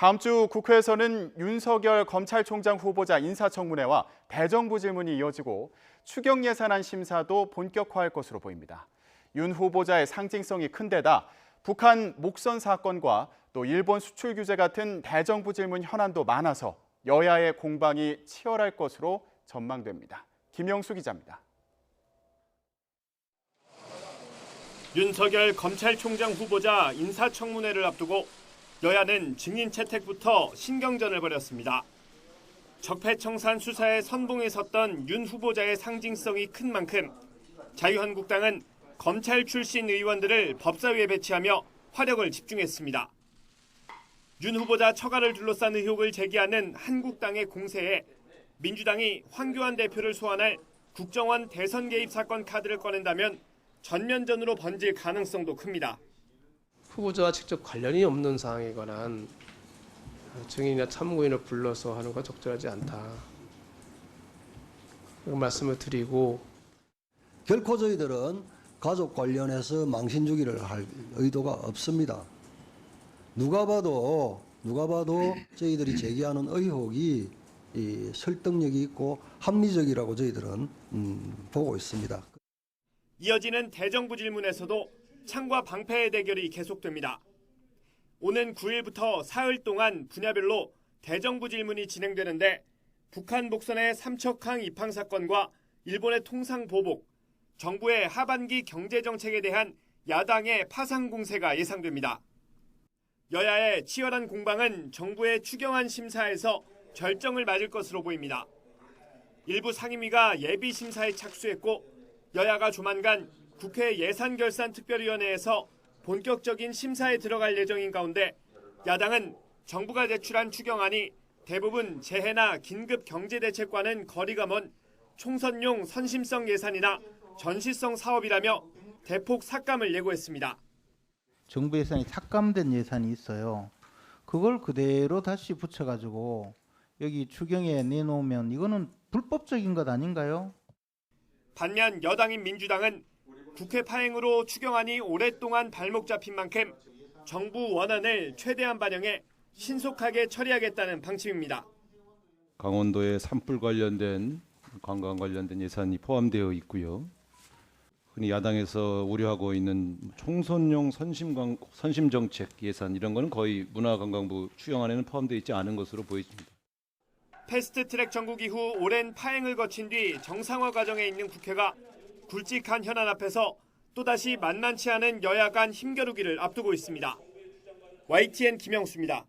다음 주 국회에서는 윤석열 검찰총장 후보자 인사청문회와 대정부 질문이 이어지고 추경 예산안 심사도 본격화할 것으로 보입니다. 윤 후보자의 상징성이 큰 데다 북한 목선 사건과 또 일본 수출 규제 같은 대정부 질문 현안도 많아서 여야의 공방이 치열할 것으로 전망됩니다. 김영수 기자입니다. 윤석열 검찰총장 후보자 인사청문회를 앞두고 여야는 증인 채택부터 신경전을 벌였습니다. 적폐청산 수사에 선봉에 섰던 윤 후보자의 상징성이 큰 만큼 자유한국당은 검찰 출신 의원들을 법사위에 배치하며 화력을 집중했습니다. 윤 후보자 처가를 둘러싼 의혹을 제기하는 한국당의 공세에 민주당이 황교안 대표를 소환할 국정원 대선 개입 사건 카드를 꺼낸다면 전면전으로 번질 가능성도 큽니다. 후보자와 직접 관련이 없는 사항에 관한 증인이나 참고인을 불러서 하는 건 적절하지 않다. 그 말씀을 드리고 결코 저희들은 가족 관련해서 망신 주기를 할 의도가 없습니다. 누가 봐도 저희들이 제기하는 의혹이 설득력이 있고 합리적이라고 저희들은 보고 있습니다. 이어지는 대정부 질문에서도 창과 방패의 대결이 계속됩니다. 오는 9일부터 사흘 동안 분야별로 대정부 질문이 진행되는데 북한 목선의 삼척항 입항 사건과 일본의 통상 보복, 정부의 하반기 경제정책에 대한 야당의 파상 공세가 예상됩니다. 여야의 치열한 공방은 정부의 추경안 심사에서 결정을 맞을 것으로 보입니다. 일부 상임위가 예비 심사에 착수했고 여야가 조만간 국회 예산결산특별위원회에서 본격적인 심사에 들어갈 예정인 가운데 야당은 정부가 제출한 추경안이 대부분 재해나 긴급 경제대책과는 거리가 먼 총선용 선심성 예산이나 전시성 사업이라며 대폭 삭감을 예고했습니다. 정부 예산이 삭감된 예산이 있어요. 그걸 그대로 다시 붙여가지고 여기 추경에 내놓으면 이거는 불법적인 것 아닌가요? 반면 여당인 민주당은 국회 파행으로 추경안이 오랫동안 발목 잡힌 만큼 정부 원안을 최대한 반영해 신속하게 처리하겠다는 방침입니다. 강원도에 산불 관련된 관광 관련된 예산이 포함되어 있고요. 흔히 야당에서 우려하고 있는 총선용 선심정책 예산 이런 거는 거의 문화관광부 추경안에는 포함되어 있지 않은 것으로 보입니다. 패스트트랙 전국 이후 오랜 파행을 거친 뒤 정상화 과정에 있는 국회가 굵직한 현안 앞에서 또다시 만만치 않은 여야 간 힘겨루기를 앞두고 있습니다. YTN 김영수입니다.